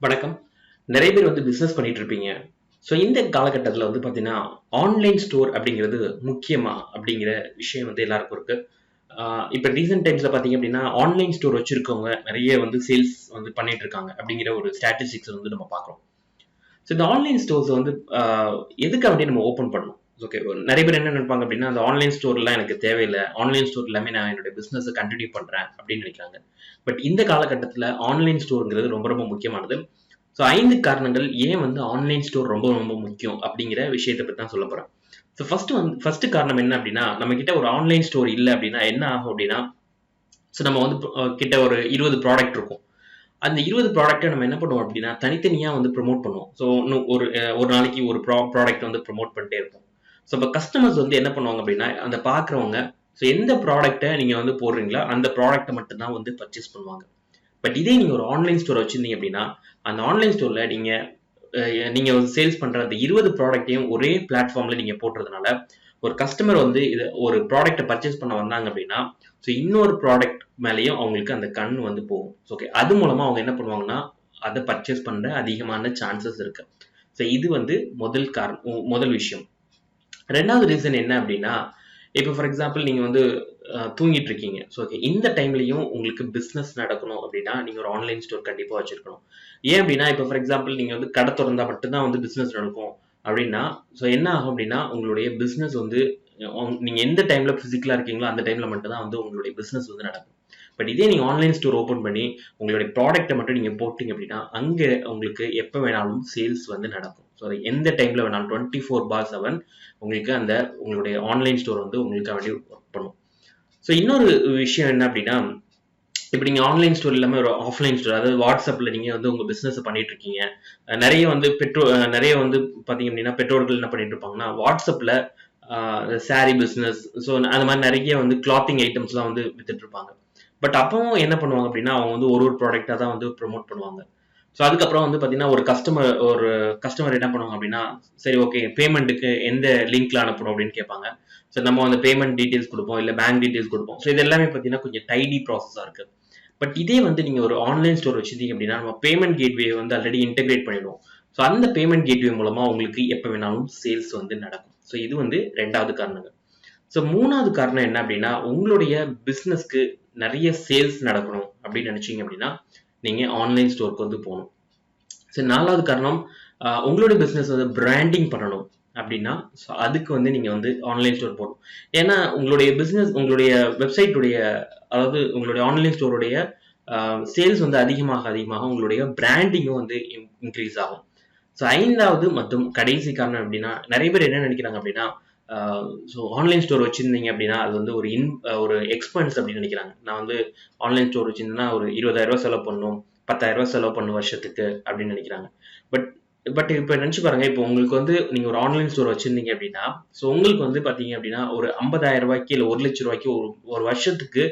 வணக்கம். நிறைய பேர் வந்து பிசினஸ் பண்ணிட்டு இருப்பீங்க. ஸோ இந்த காலகட்டத்தில வந்து பார்த்தீங்கன்னா, ஆன்லைன் ஸ்டோர் அப்படிங்கிறது முக்கியமா? அப்படிங்கிற விஷயம் வந்து எல்லாருக்கும் இருக்கு. ஆ இப்ப ரீசென்ட் டைம்ஸ்ல பார்த்தீங்க அப்படின்னா, ஆன்லைன் ஸ்டோர் வச்சிருக்கவங்க நிறைய வந்து சேல்ஸ் வந்து பண்ணிட்டு இருக்காங்க. அப்படிங்கிற ஒரு ஸ்டாட்டிஸ்டிக்ஸ் வந்து நம்ம பார்க்குறோம். ஸோ இந்த ஆன்லைன் ஸ்டோர்ஸ் வந்து ஆ எதுக்கு அப்படி நம்ம ஓப்பன் பண்ணணும்? ஓகே. நிறைய பேர் என்ன நினைப்பாங்க அப்படின்னா, அந்த ஆன்லைன் ஸ்டோர்லாம் எனக்கு தேவையில்ல. ஆன்லைன் ஸ்டோர் எல்லாமே நான் என்னோட பிசினஸ கன்டின்யூ பண்றேன் அப்படின்னு நினைக்கிறாங்க. பட் இந்த காலகட்டத்தில ஆன்லைன் ஸ்டோர்ங்கிறது ரொம்ப ரொம்ப முக்கியமானது. ஸோ 5 காரணங்கள் ஏன் வந்து ஆன்லைன் ஸ்டோர் ரொம்ப ரொம்ப முக்கியம் அப்படிங்கிற விஷயத்த பத்தி தான் சொல்லப் போறேன். ஸோ ஃபர்ஸ்ட் காரணம் என்ன அப்படின்னா, நம்ம கிட்ட ஒரு ஆன்லைன் ஸ்டோர் இல்ல அப்படின்னா என்ன ஆகும் அப்படின்னா, ஸோ நம்ம வந்து கிட்ட ஒரு 20 ப்ராடக்ட் இருக்கும். அந்த 20 ப்ராடக்ட்ட நம்ம என்ன பண்ணுவோம் அப்படின்னா, தனித்தனியா வந்து ப்ரமோட் பண்ணுவோம். ஸோ இன்னும் ஒரு நாளைக்கு ஒரு ப்ராடக்ட் வந்து ப்ரமோட் பண்ணிட்டே இருப்போம். ஸோ இப்ப கஸ்டமர்ஸ் வந்து என்ன பண்ணுவாங்க அப்படின்னா, அந்த பார்க்கிறவங்க ஸோ எந்த ப்ராடக்ட்ட நீங்க வந்து போடுறீங்களோ, அந்த ப்ராடக்ட்ட மட்டும் தான் வந்து பர்ச்சேஸ் பண்ணுவாங்க. பட் இதே நீங்க ஒரு ஆன்லைன் ஸ்டோர் வச்சிருந்தீங்க அப்படின்னா, அந்த ஆன்லைன் ஸ்டோர்ல நீங்க சேல்ஸ் பண்ற அந்த 20 ப்ராடக்ட்டையும் ஒரே பிளாட்ஃபார்ம்ல நீங்க போடுறதுனால, ஒரு கஸ்டமர் வந்து ஒரு ப்ராடக்ட்ட பர்ச்சேஸ் பண்ண வந்தாங்க அப்படின்னா, ஸோ இன்னொரு ப்ராடக்ட் மேலயும் அவங்களுக்கு அந்த கண் வந்து போகும். ஓகே. அது மூலமா அவங்க என்ன பண்ணுவாங்கன்னா, அத பர்ச்சேஸ் பண்ற அதிகமான சான்சஸ் இருக்கு. ஸோ இது வந்து முதல் விஷயம். 2வது ரீசன் என்ன அப்படின்னா, இப்ப ஃபார் எக்ஸாம்பிள் நீங்க வந்து தூங்கிட்டு இருக்கீங்க. So okay. இந்த டைம்லயும் உங்களுக்கு பிசினஸ் நடக்கணும் அப்படின்னா, நீங்க ஒரு ஆன்லைன் ஸ்டோர் கண்டிப்பா வச்சிருக்கணும். ஏன் அப்படின்னா, இப்ப ஃபார் எக்ஸாம்பிள் நீங்க வந்து கடை தொறந்தா மட்டும் தான் வந்து பிசினஸ் நடக்கும் அப்படின்னா, ஸோ என்ன ஆகும் அப்படின்னா, உங்களுடைய பிசினஸ் வந்து நீங்க எந்த டைம்ல பிசிக்கலா இருக்கீங்களோ, அந்த டைம்ல மட்டும் தான் வந்து உங்களுடைய பிசினஸ் வந்து நடக்கும். பட் இதே நீங்க ஆன்லைன் ஸ்டோர் ஓப்பன் பண்ணி, உங்களுடைய ப்ராடக்ட்ட மட்டும் நீங்க போட்டீங்க அப்படின்னா, அங்க உங்களுக்கு எப்ப வேணாலும் சேல்ஸ் வந்து நடக்கும். ஸோ எந்த டைம்ல வேணாலும் 24/7 உங்களுக்கு உங்களுடைய ஆன்லைன் ஸ்டோர் வந்து உங்களுக்காக வேண்டி ஒர்க் பண்ணும். ஸோ இன்னொரு விஷயம் என்ன அப்படின்னா, இப்ப நீங்க ஆன்லைன் ஸ்டோர் இல்லாம ஒரு ஆஃப்லைன் ஸ்டோர், அதாவது WhatsAppல நீங்க வந்து உங்க பிசினஸ பண்ணிட்டு இருக்கீங்க. நெறைய வந்து பார்த்தீங்க அப்படின்னா, பெற்றோர்கள் என்ன பண்ணிட்டு இருப்பாங்கன்னா, WhatsAppல அ சாரி பிசினஸ், ஸோ அந்த மாரி நெறைய வந்து கிளாத்திங் ஐட்டம்ஸ்லாம் வந்து வித்துட்டு இருப்பாங்க. பட் அப்பவும் என்ன பண்ணுவாங்க அப்படின்னா, அவங்க வந்து ஒரு ஒரு ப்ராடக்ட்டா தான் வந்து ப்ரமோட் பண்ணுவாங்க. ஸோ அதுக்கப்புறம் வந்து பார்த்தீங்கன்னா, ஒரு கஸ்டமர் என்ன பண்ணுவாங்க அப்படின்னா, சரி ஓகே, பேமெண்ட்டுக்கு எந்த லிங்க்ல அனுப்பணும் அப்படின்னு கேட்பாங்க. ஸோ நம்ம அந்த பேமெண்ட் டீட்டெயில்ஸ் குடுப்போம், இல்ல பேங்க் டீட்டெயில்ஸ் குடுப்போம். ஸோ இது எல்லாமே பார்த்தீங்கன்னா, கொஞ்சம் டைடி ப்ராசஸா இருக்கு. பட் இதே வந்து நீங்க ஒரு ஆன்லைன் ஸ்டோர் வச்சிருந்தீங்க அப்படின்னா, நம்ம பேமெண்ட் கேட்வே வந்து ஆல்ரெடி இன்டகிரேட் பண்ணிடுவோம். ஸோ அந்த பேமெண்ட் கேட்வே மூலமா உங்களுக்கு எப்ப வேணாலும் சேல்ஸ் வந்து நடக்கும். ஸோ இது வந்து 2வது காரணங்க. ஸோ 3வது காரணம் என்ன அப்படின்னா, உங்களுடைய பிசினஸ்க்கு நெறைய சேல்ஸ் நடக்கணும் அப்படின்னு நினைச்சீங்க அப்படின்னா, நீங்க ஆன்லைன் ஸ்டோருக்கு வந்து போணும். சரி, 4வது காரணம், உங்களுடைய பிசினஸ் வந்து பிராண்டிங் பண்ணணும் அப்படின்னா, ஸோ அதுக்கு வந்து நீங்க வந்து ஆன்லைன் ஸ்டோர் போடணும். ஏன்னா உங்களுடைய வெப்சைட் உடைய, அதாவது உங்களுடைய ஆன்லைன் ஸ்டோருடைய சேல்ஸ் வந்து அதிகமாக உங்களுடைய பிராண்டிங்கும் வந்து இன்கிரீஸ் ஆகும். ஸோ 5வது மற்றும் கடைசி காரணம் எப்படின்னா, நெறைய பேர் என்ன நினைக்கிறாங்க அப்படின்னா, ஆ ஸோ ஆன்லைன் ஸ்டோர் வச்சிருந்தீங்க அப்படின்னா, அது வந்து ஒரு எக்ஸ்பென்ஸ் அப்படின்னு நினைக்கிறாங்க. நான் வந்து ஆன்லைன் ஸ்டோர் வச்சிருந்தேன்னா, ஒரு ரூ. 20,000 செலவு பண்ணணும், ரூ. 10,000 செலவு பண்ணணும் வருஷத்துக்கு அப்படின்னு நினைக்கிறாங்க. பட் பட் இப்ப நினைச்சு பாருங்க, இப்போ உங்களுக்கு வந்து நீங்க ஒரு ஆன்லைன் ஸ்டோர் வச்சிருந்தீங்க அப்படின்னா, ஸோ உங்களுக்கு வந்து பார்த்தீங்க அப்படின்னா, ஒரு ரூ. 50,000 இல்ல ரூ. 1,00,000 ஒரு வருஷத்துக்கு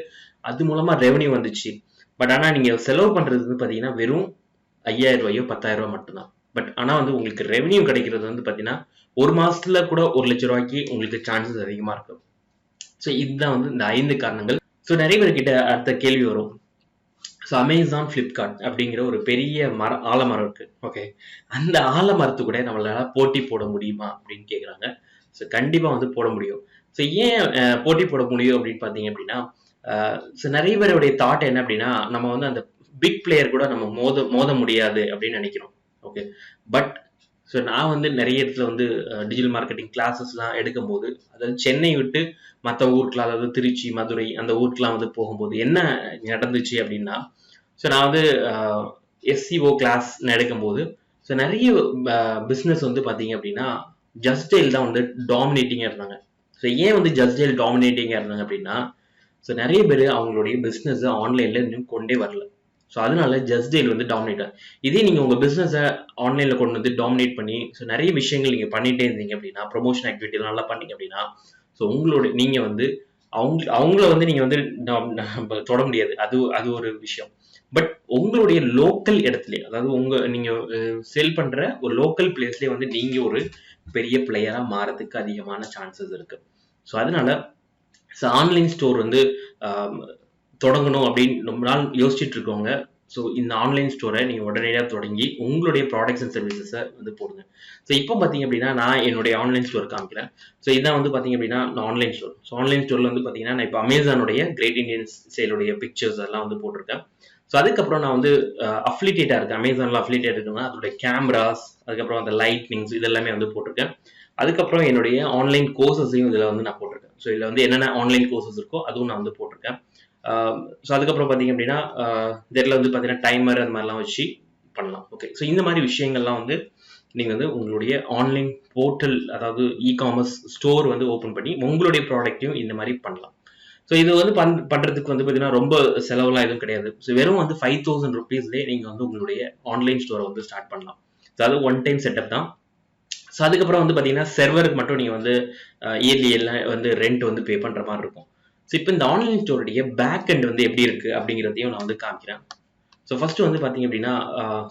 அது மூலமா ரெவென்யூ வந்துச்சு. பட் ஆனா நீங்க செலவு பண்றது வந்து பார்த்தீங்கன்னா, வெறும் ரூ. 5,000 ரூ. 10,000 மட்டும் தான். பட் ஆனா வந்து உங்களுக்கு ரெவென்யூ கிடைக்கிறது வந்து பார்த்தீங்கன்னா, 1 மாசத்துல கூட ரூ. 1,00,000 உங்களுக்கு சான்சஸ் அதிகமா இருக்கு. ஸோ இதுதான் வந்து இந்த 5 காரணங்கள். ஸோ நெறைய பேர்கிட்ட அடுத்த கேள்வி வரும். ஸோ Amazon, Flipkart அப்படிங்கிற ஒரு பெரிய ஆலமரம் இருக்கு. ஓகே. அந்த ஆலமரத்து கூட நம்மளால போட்டி போட முடியுமா அப்படின்னு கேட்குறாங்க. ஸோ கண்டிப்பா வந்து போட முடியும். ஸோ ஏன் போட்டி போட முடியும் அப்படின்னு பார்த்தீங்க அப்படின்னா, ஸோ நெறைய பேருடைய தாட் என்ன அப்படின்னா, நம்ம வந்து அந்த பிக் பிளேயர் கூட நம்ம மோத மோத முடியாது அப்படின்னு நெனைக்கிறோம். ஓகே. பட் ஸோ நான் வந்து நெறைய இடத்துல வந்து டிஜிட்டல் மார்க்கெட்டிங் கிளாஸஸ்லாம் எடுக்கும்போது, அதாவது சென்னை விட்டு மத்த ஊருக்குலாம், அதாவது திருச்சி, மதுரை அந்த ஊருக்குலாம் வந்து போகும்போது என்ன நடந்துச்சு அப்படின்னா, ஸோ நான் வந்து அ எஸ்சிஓ கிளாஸ் எடுக்கும்போது, ஸோ நெறைய பிசினஸ் வந்து பார்த்தீங்க அப்படின்னா, ஜஸ்ட் டயல் தான் வந்து டாமினேட்டிங்கா இருந்தாங்க. ஸோ ஏன் வந்து ஜஸ்ட் டயல் டாமினேட்டிங்கா இருந்தாங்க அப்படின்னா, ஸோ நெறைய பேரு அவங்களுடைய பிசினஸ ஆன்லைன்ல இன்னும் கொண்டே வரல. ஸோ அதனால ஜஸ்ட் டயல் வந்து டாமினேட். இதே நீங்க உங்க பிசினஸ ஆன்லைன்ல கொண்டு வந்து டாமினேட் பண்ணி, ஸோ நெறைய விஷயங்கள் நீங்க பண்ணிட்டே இருந்தீங்க அப்படின்னா, ப்ரமோஷன் ஆக்டிவிட்டி நல்லா பண்ணீங்க அப்படின்னா, ஸோ நீங்க வந்து அவங்கள வந்து நீங்க வந்து நம்ப தொட முடியாது. அது அது ஒரு விஷயம். பட் உங்களுடைய லோக்கல் இடத்திலே, அதாவது நீங்க சேல் பண்ற ஒரு லோக்கல் பிளேஸ்லயே வந்து நீங்க ஒரு பெரிய பிளேயரா மாறதுக்கு அதிகமான சான்சஸ் இருக்கு. ஸோ அதனால ஆன்லைன் ஸ்டோர் வந்து ஆ தொடங்கணும் அப்படின்னு ரொம்ப நாள் யோசிச்சுட்டு இருக்கவங்க, ஸோ இந்த ஆன்லைன் ஸ்டோரை நீங்கள் உடனடியாக தொடங்கி உங்களுடைய ப்ராடக்ட்ஸ் அண்ட் சர்வீசஸை வந்து போடுங்க. ஸோ இப்போ பார்த்தீங்க அப்படின்னா நான் என்னுடைய ஆன்லைன் ஸ்டோர் காமிக்கிறேன். ஸோ இதான் வந்து பார்த்தீங்க அப்படின்னா நான் ஆன்லைன் ஸ்டோர். ஸோ ஆன்லைன் ஸ்டோரில் வந்து பார்த்தீங்கன்னா நான் இப்போ அமேசானுடைய கிரேட் இண்டியன் சேலுடைய பிக்சர்ஸ் எல்லாம் வந்து போட்டிருக்கேன். ஸோ அதுக்கப்புறம் நான் வந்து அஃபிலிட்டேட்டாக இருக்குது, அமேசானில் அஃபிலிட்டேட் இருக்குன்னா அதோடைய கேமராஸ், அதுக்கப்புறம் அந்த லைட்னிங்ஸ் இதெல்லாமே வந்து போட்டிருக்கேன். அதுக்கப்புறம் என்னுடைய ஆன்லைன் கோர்சஸையும் இதில் வந்து நான் போட்டிருக்கேன். ஸோ இதில் வந்து என்னென்ன ஆன்லைன் கோர்சஸ் இருக்கோ அதுவும் நான் வந்து போட்டிருக்கேன். ஸோ அதுக்கப்புறம் பார்த்தீங்க அப்படின்னா இதில் வந்து பார்த்தீங்கன்னா டைமர் அந்த மாதிரிலாம் வச்சு பண்ணலாம். ஓகே, ஸோ இந்த மாதிரி விஷயங்கள்லாம் வந்து நீங்கள் வந்து உங்களுடைய ஆன்லைன் போர்ட்டல், அதாவது இ-காமர்ஸ் ஸ்டோர் வந்து ஓப்பன் பண்ணி உங்களுடைய ப்ராடக்ட்டையும் இந்த மாதிரி பண்ணலாம். ஸோ இது வந்து பண்ணுறதுக்கு வந்து பார்த்தீங்கன்னா ரொம்ப செலவுலாம் எதுவும் கிடையாது. ஸோ வெறும் வந்து 5000 ருபீஸ்லேயே நீங்கள் வந்து உங்களுடைய ஆன்லைன் ஸ்டோரை வந்து ஸ்டார்ட் பண்ணலாம். ஸோ அது ஒன் டைம் செட்டப் தான். ஸோ அதுக்கப்புறம் வந்து பார்த்தீங்கன்னா செர்வருக்கு மட்டும் நீங்கள் வந்து இயர்லி எல்லாம் வந்து ரெண்ட் வந்து பே பண்ணுற மாதிரி இருக்கும். ஸோ இப்போ இந்த ஆன்லைன் ஸ்டோருடைய பேக் எண்ட் வந்து எப்படி இருக்குது அப்படிங்கிறதையும் நான் வந்து காமிக்கிறேன். ஸோ ஃபர்ஸ்ட் வந்து பார்த்தீங்க அப்படின்னா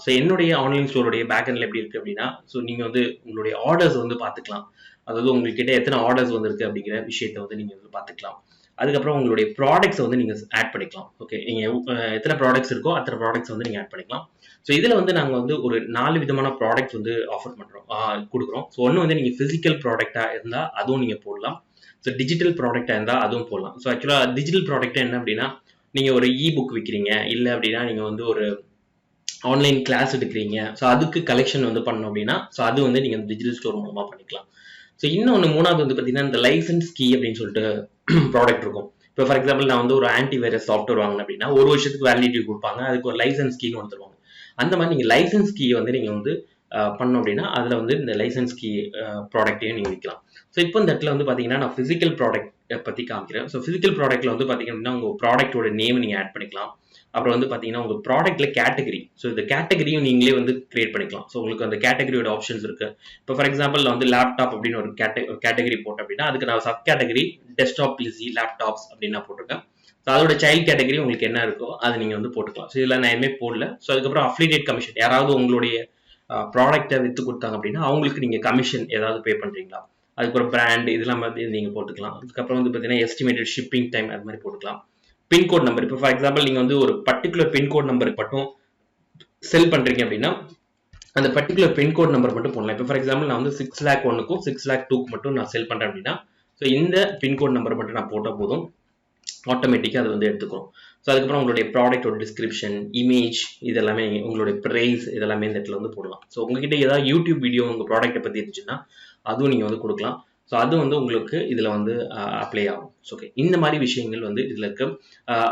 ஸோ என்னுடைய ஆன்லைன் ஸ்டோருடைய பேக் எண்டில் எப்படி இருக்குது அப்படின்னா, ஸோ நீங்கள் வந்து உங்களுடைய ஆர்டர்ஸ் வந்து பார்த்துக்கலாம். அதாவது உங்ககிட்ட எத்தனை ஆர்டர்ஸ் வந்திருக்கு அப்படிங்கிற விஷயத்தை வந்து நீங்கள் வந்து பார்த்துக்கலாம். அதுக்கப்புறம் உங்களுடைய ப்ராடக்ட்ஸ் வந்து நீங்கள் ஆட் பண்ணிக்கலாம். ஓகே, நீங்கள் எத்தனை ப்ராடக்ட்ஸ் இருக்கோ அத்தனை ப்ராடக்ட்ஸ் வந்து நீங்கள் ஆட் பண்ணிக்கலாம். ஸோ இதில் வந்து நாங்கள் வந்து ஒரு 4 விதமான ப்ராடக்ட்ஸ் வந்து ஆஃபர் பண்ணுறோம், கொடுக்குறோம். ஸோ ஒன்று வந்து நீங்கள் ஃபிசிக்கல் ப்ராடக்டாக இருந்தால் அதுவும் நீங்கள் போடலாம். ஸோ டிஜிட்டல் ப்ராடக்டாக இருந்தால் அதுவும் போடலாம். ஸோ ஆக்சுவலாக டிஜிட்டல் ப்ராடக்ட் என்ன அப்படின்னா, நீங்கள் ஒரு இ புக் விற்கிறீங்க, இல்லை அப்படின்னா நீங்கள் வந்து ஒரு ஆன்லைன் கிளாஸ் எடுக்கிறீங்க, ஸோ அதுக்கு கலெக்ஷன் வந்து பண்ணோம் அப்படின்னா ஸோ அது வந்து நீங்கள் டிஜிட்டல் ஸ்டோர் மூலமாக பண்ணிக்கலாம். ஸோ இன்னொன்று மூணாவது வந்து பார்த்தீங்கன்னா இந்த லைசன்ஸ் கீ அப்படின்னு சொல்லிட்டு ப்ராடக்ட் இருக்கும். இப்போ ஃபார் எக்ஸாம்பிள் நான் வந்து ஒரு ஆன்டி வைரஸ் சாஃப்ட்வேர் வாங்கினேன் அப்படின்னா ஒரு வருஷத்துக்கு வேலிடிட்டி கொடுப்பாங்க, அதுக்கு ஒரு லைசன்ஸ் கீன்னு ஒன்று தருவாங்க. அந்த மாதிரி நீங்கள் லைசன்ஸ் கீயை வந்து நீங்கள் வந்து பண்ணோம் அப்படின்னா அதில் வந்து இந்த லைசன்ஸ் கீ ப்ராடக்ட்டையும் நீங்கள் விற்கலாம். ஸோ இப்போ இந்த இடத்துல வந்து பார்த்தீங்கன்னா நான் ஃபிசிக்கல் ப்ராடக்ட் பற்றி காமிக்கிறேன். ஸோ ஃபிசிக்கல் ப்ராடக்ட்டில் வந்து பார்த்தீங்க அப்படின்னா உங்கள் ப்ராடக்ட்டோட நேம் நீங்கள் ஆட் பண்ணிக்கலாம். அப்புறம் வந்து பார்த்தீங்கன்னா உங்கள் ப்ராடக்ட்ல கேட்டகரி, ஸோ இந்த கேட்டகரியும் நீங்களே வந்து கிரியேட் பண்ணிக்கலாம். ஸோ உங்களுக்கு அந்த கேட்டகரியோட ஆப்ஷன்ஸ் இருக்கு. இப்போ ஃபார் எக்ஸாம்பிள் நான் வந்து லேப்டாப் அப்படின்னு ஒரு கேட்டகரி போட்டேன் அப்படின்னா அதுக்கு நான் sub category desktop PC laptops அப்படின்னு நான் போட்டிருக்கேன். ஸோ அதோட சைல்ட் கேட்டகரி உங்களுக்கு என்ன இருக்கோ அதை நீங்கள் வந்து போட்டுக்கலாம். ஸோ இதில் நான் எதுவுமே போடல. ஸோ அதுக்கப்புறம் அஃபிலியேட் கமிஷன், யாராவது உங்களுடைய ப்ராடக்ட்டை விற்று கொடுத்தாங்க அப்படின்னா அவங்களுக்கு நீங்கள் கமிஷன் ஏதாவது பே பண்ணுறீங்களா, அதுக்கப்புறம் பிராண்ட் இதெல்லாம் மாதிரி நீங்கள் போட்டுக்கலாம். அதுக்கப்புறம் வந்து பார்த்தீங்கன்னா எஸ்டிமேட்டட் ஷிப்பிங் டைம் அது மாதிரி போட்டுக்கலாம். பின்கோட் நம்பர், இப்போ ஃபார் எக்ஸாம்பிள் நீங்கள் வந்து ஒரு பர்டிகுலர் பின்கோட் நம்பருக்கு மட்டும் செல் பண்ணுறீங்க அப்படின்னா அந்த பர்டிகுலர் பின்கோட் நம்பர் மட்டும் போடலாம். இப்போ ஃபார் எக்ஸாம்பிள் நான் வந்து 6,01,க்கும் 6,02,க்கு மட்டும் நான் செல் பண்ணுறேன் அப்படின்னா ஸோ இந்த பின்கோட் நம்பர் மட்டும் நான் போட்டால் போதும், ஆட்டோமேட்டிக்காக அது வந்து எடுத்துக்கும். ஸோ அதுக்கப்புறம் உங்களுடைய ப்ராடக்டோட டிஸ்கிரிப்ஷன், இமேஜ் இதெல்லாமே உங்களுடைய ப்ரைஸ் இதெல்லாமே இந்த இடத்துல வந்து போடலாம். ஸோ உங்ககிட்ட ஏதாவது யூடியூப் வீடியோ உங்கள் ப்ராடக்ட்டை பற்றி இருந்துச்சுன்னா அதுவும் நீங்கள் வந்து கொடுக்கலாம். ஸோ அது வந்து உங்களுக்கு இதில் வந்து அப்ளை ஆகும். ஓகே, இந்த மாதிரி விஷயங்கள் வந்து இதில் இருக்கு.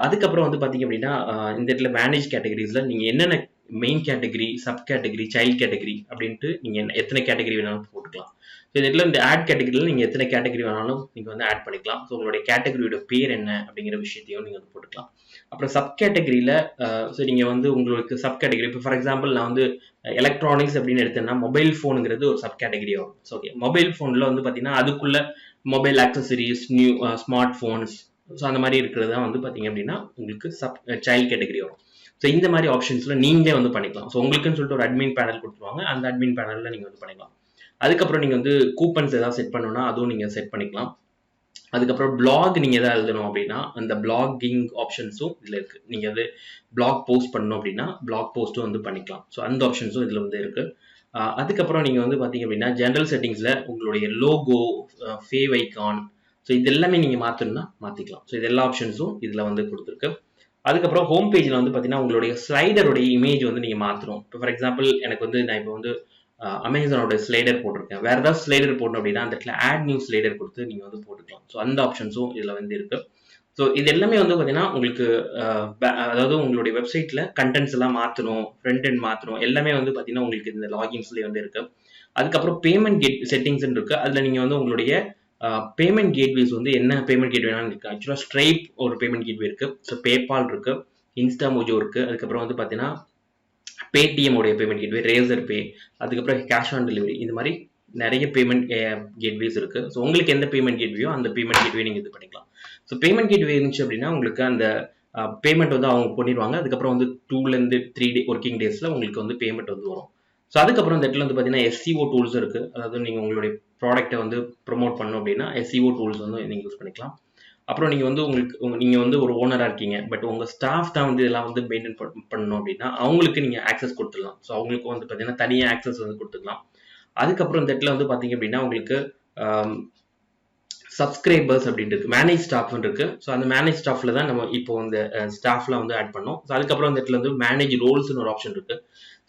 அதுக்கப்புறம் வந்து பார்த்தீங்க அப்படின்னா இந்த இடத்துல மேனேஜ் கேட்டகரிஸில் நீங்கள் என்னென்ன main category, sub category, child category அப்படின்ட்டு நீங்கள் எத்தனை கேட்டகரி வேணாலும் போட்டுக்கலாம். ஸோ இந்த இடத்துல இந்த ஆட் கேட்டகரியில் நீங்கள் எத்தனை கேட்டகரி வேணாலும் நீங்கள் வந்து ஆட் பண்ணிக்கலாம். ஸோ உங்களுடைய கேட்டகரியோட பேர் என்ன அப்படிங்கிற விஷயத்தையும் நீங்கள் வந்து போட்டுக்கலாம். அப்புறம் சப் கேட்டகரியில் ஸோ நீங்கள் வந்து உங்களுக்கு சப் கேட்டகரி, இப்போ ஃபார் எக்ஸாம்பிள் நான் வந்து எலக்ட்ரானிக்ஸ் அப்படின்னு எடுத்தேன்னா மொபைல் ஃபோனுங்கிறது ஒரு சப் கேட்டகரி ஆகும். ஸோ ஓகே, மொபைல் ஃபோனில் வந்து பார்த்தீங்கன்னா அதுக்குள்ள mobile accessories, new smart phones, so அந்த மாதிரி இருக்கிறது தான் வந்து பார்த்தீங்க அப்படின்னா உங்களுக்கு சைல்ட் கேட்டகரி வரும். ஸோ இந்த மாதிரி ஆப்ஷன்ஸில் நீங்களே வந்து பண்ணிக்கலாம். ஸோ உங்களுக்குன்னு சொல்லிட்டு ஒரு அட்மின் பேனல் கொடுத்துருவாங்க, அந்த அட்மின் பேனலில் நீங்கள் வந்து பண்ணிக்கலாம். அதுக்கப்புறம் நீங்கள் வந்து கூப்பன்ஸ் ஏதாவது செட் பண்ணணும்னா அதுவும் நீங்கள் செட் பண்ணிக்கலாம். அதுக்கப்புறம் பிளாக் நீங்கள் எதாவது எழுதணும் அப்படின்னா அந்த பிளாகிங் ஆப்ஷன்ஸும் இதில் இருக்குது. நீங்கள் வந்து பிளாக் போஸ்ட் பண்ணணும் அப்படின்னா பிளாக் போஸ்ட்டும் வந்து பண்ணிக்கலாம். ஸோ அந்த ஆப்ஷன்ஸும் இதில் வந்து இருக்குது. அதுக்கப்புறம் நீங்கள் வந்து பார்த்தீங்க அப்படின்னா ஜென்ரல் செட்டிங்ஸில் உங்களுடைய லோகோ, ஃபேவ் ஐகான், ஸோ இது எல்லாமே நீங்கள் மாற்றணும்னா மாற்றிக்கலாம். ஸோ இது எல்லா ஆப்ஷன்ஸும் இதில் வந்து கொடுத்துருக்கு. அதுக்கப்புறம் ஹோம் பேஜில் வந்து பார்த்தீங்கன்னா உங்களுடைய ஸ்லைடருடைய இமேஜ் வந்து நீங்கள் மாற்றணும். இப்போ ஃபார் எக்ஸாம்பிள் எனக்கு வந்து நான் இப்போ வந்து அமேசானோட ஸ்லைடர் போட்டிருக்கேன், வேற ஏதாவது ஸ்லைடர் போடணும் அப்படின்னா அந்த இடத்துல ஆட் நியூ ஸ்லைடர் கொடுத்து நீங்கள் வந்து போட்டுக்கலாம். ஸோ அந்த ஆப்ஷன்ஸும் இதில் வந்து இருக்கு. ஸோ இது எல்லாமே வந்து பார்த்தீங்கன்னா உங்களுக்கு அதாவது உங்களுடைய வெப்சைட்டில் கண்டென்ட்ஸ் எல்லாம் மாற்றணும், ஃப்ரண்ட் எண்ட் மாற்றணும், எல்லாமே வந்து பார்த்தீங்கன்னா உங்களுக்கு இந்த லாகின்ஸ்லேயே வந்து இருக்கு. அதுக்கப்புறம் பேமெண்ட் கேட் செட்டிங்ஸ் இருக்கு. அதில் நீங்கள் வந்து உங்களுடைய பேமெண்ட் கேட்வேஸ் வந்து என்ன பேமெண்ட் கேட்வே வேணாலும் இருக்கு. ஆக்சுவலாக ஸ்ட்ரைப் ஒரு பேமெண்ட் கேட்வே இருக்கு, ஸோ பேபால் இருக்கு, இன்ஸ்டாமோஜோ இருக்கு, அதுக்கப்புறம் வந்து பார்த்தீங்கன்னா பேடிஎம் உடைய பேமெண்ட் கேட்வே, ரேசர் பே, அதுக்கப்புறம் கேஷ் ஆன் டெலிவரி, இந்த மாதிரி நிறைய பேமெண்ட் கேட்வேஸ் இருக்கு. ஸோ உங்களுக்கு எந்த பேமெண்ட் கேட்வேயோ அந்த பேமெண்ட் கேட்வே நீங்கள் இது பண்ணிக்கலாம். ஸோ பேமெண்ட் கேட்வே இருந்துச்சு அப்படின்னா உங்களுக்கு அந்த பேமெண்ட் வந்து அவங்க பண்ணிடுவாங்க. அதுக்கப்புறம் வந்து 2 to 3 ஒர்க்கிங் டேஸில் உங்களுக்கு வந்து பேமெண்ட் வந்து வரும். ஸோ அதுக்கப்புறம் இந்த இடத்துல வந்து பார்த்தீங்கன்னா எஸ்சிஓ டூல்ஸ் இருக்குது. அதாவது நீங்கள் உங்களுடைய ப்ராடக்ட்டை வந்து ப்ரொமோட் பண்ணணும் அப்படின்னா எஸ்சிஓ டூல்ஸ் வந்து நீங்கள் யூஸ் பண்ணிக்கலாம். அப்புறம் நீங்க வந்து நீங்க வந்து ஒரு ஓனரா இருக்கீங்க. பட் உங்க ஸ்டாஃப் தான் வந்து இதெல்லாம் வந்து மெயின்டெயின் பண்ணணும் அப்படின்னா, அவங்களுக்கு நீங்க ஆக்சஸ் குடுத்துடலாம். ஸோ அவங்களுக்கு வந்து பார்த்தீங்கன்னா, தனியா ஆக்சஸ் வந்து குடுத்துக்கலாம். அதுக்கப்புறம் இந்த இடத்துல வந்து பார்த்தீங்க அப்படின்னா, உங்களுக்கு ஆம் சப்ஸ்கிரைபர்ஸ் அப்படின்ட்டு இருக்கு. மேனேஜ் ஸ்டாஃப்ன்னு இருக்கு. ஸோ அந்த மேனேஜ் ஸ்டாஃப்ல தான் நம்ம இப்போ இந்த ஸ்டாஃப்லாம் வந்து ஆட் பண்ணோம். ஸோ அதுக்கப்புறம் இந்த இடத்துல வந்து மேனேஜ் ரோல்ஸ்ன்னு ஒரு ஆப்ஷன் இருக்கு.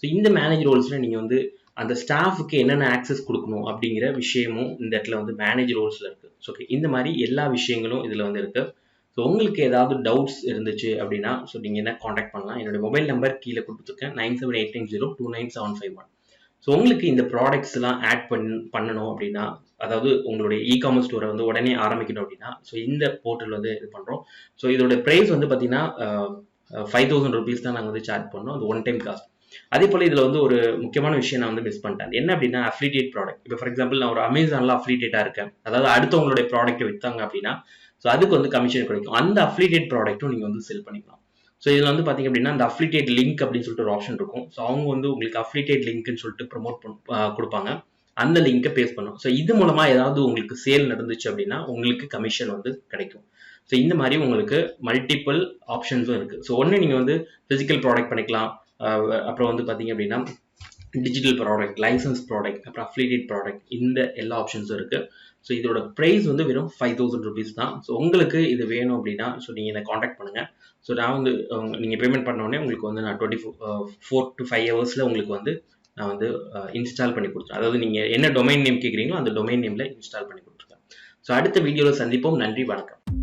ஸோ இந்த மேனேஜ் ரோல்ஸ்ல நீங்க வந்து அந்த ஸ்டாஃப்க்கு என்னென்ன ஆக்சஸ் குடுக்கணும் அப்படிங்கிற விஷயமும் இந்த இடத்துல வந்து மேனேஜ் ரோல்ஸ்ல இருக்கு. So okay. இந்த மாரி எல்லா விஷயங்களும் இதுல வந்து இருக்கு. ஸோ உங்களுக்கு ஏதாவது டவுட்ஸ் இருந்துச்சு அப்படின்னா, ஸோ நீங்க என்ன கான்டாக்ட் பண்ணலாம். என்னோட மொபைல் நம்பர் கீழ குடுத்துருக்கேன். 9789029751. ஸோ உங்களுக்கு இந்த ப்ராடக்ட்ஸ்லாம் ஆட் பண்ணணும் அப்படின்னா, அதாவது உங்களுடைய இ-காமர்ஸ் ஸ்டோரை வந்து உடனே ஆரம்பிக்கணும் அப்படின்னா, ஸோ இந்த போர்ட்டல் வந்து இது பண்றோம். ஸோ இதோட பிரைஸ் வந்து பார்த்தீங்கன்னா, ₹5000 தான் நாங்க வந்து சார்ஜ் பண்ணோம். அது ஒன் டைம் காஸ்ட். அதே போல இதுல வந்து ஒரு முக்கியமான விஷயம் நான் வந்து மிஸ் பண்ணிட்டேன். என்ன அப்படின்னா அஃபிலியேட் ப்ராடக்ட். இப்போ ஃபார் எக்ஸாம்பிள் நான் ஒரு அமேசான்ல அஃபிலியேட்டா இருக்கேன். அதாவது அடுத்தவங்களுடைய ப்ராடக்ட்ட வித்தாங்க அப்படின்னா, ஸோ அதுக்கு வந்து கமிஷன் கிடைக்கும். அந்த அஃபிலியேட் ப்ராடக்ட்டும் நீங்க வந்து செல் பண்ணிக்கலாம். ஸோ இதுல வந்து பாத்தீங்க அப்படின்னா, அந்த அஃபிலியேட் லிங்க் அப்படின்னு சொல்லிட்டு ஒரு ஆப்ஷன் இருக்கும். ஸோ அவங்க வந்து உங்களுக்கு அஃபிலியேட் லிங்க்னு சொல்லிட்டு கொடுப்பாங்க. அந்த லிங்கை பேஸ்ட் பண்ணும். ஸோ இது மூலமா ஏதாவது உங்களுக்கு சேல் நடந்துச்சு அப்படின்னா உங்களுக்கு கமிஷன் வந்து கிடைக்கும். ஸோ இந்த மாதிரி உங்களுக்கு மல்டிபிள் ஆப்ஷன்ஸும் இருக்கு. ஸோ ஒன்று நீங்க வந்து பிசிக்கல் ப்ராடக்ட் பண்ணிக்கலாம். அப்புறம் வந்து பாத்தீங்க அப்படின்னா டிஜிட்டல் ப்ராடக்ட், லைசன்ஸ் ப்ராடக்ட், அப்புறம் அஃபிலியேட் ப்ராடக்ட், இந்த எல்லா ஆப்ஷன்ஸும் இருக்கு. ஸோ இதோட ப்ரைஸ் வந்து வெறும் ₹5000 தான். ஸோ உங்களுக்கு இது வேணும் அப்படின்னா ஸோ நீங்க என்னை காண்டாக்ட் பண்ணுங்க. ஸோ நான் வந்து நீங்க பேமெண்ட் பண்ண உடனே உங்களுக்கு வந்து நான் 4 to 5 ஹவர்ஸ்ல உங்களுக்கு வந்து நான் வந்து இன்ஸ்டால் பண்ணி கொடுத்துருவேன். அதாவது நீங்க என்ன டொமைன் நேம் கேட்குறீங்களோ அந்த டொமைன் நேம்ல இன்ஸ்டால் பண்ணி கொடுத்துருக்கேன். ஸோ அடுத்த வீடியோவில் சந்திப்போம். நன்றி, வணக்கம்.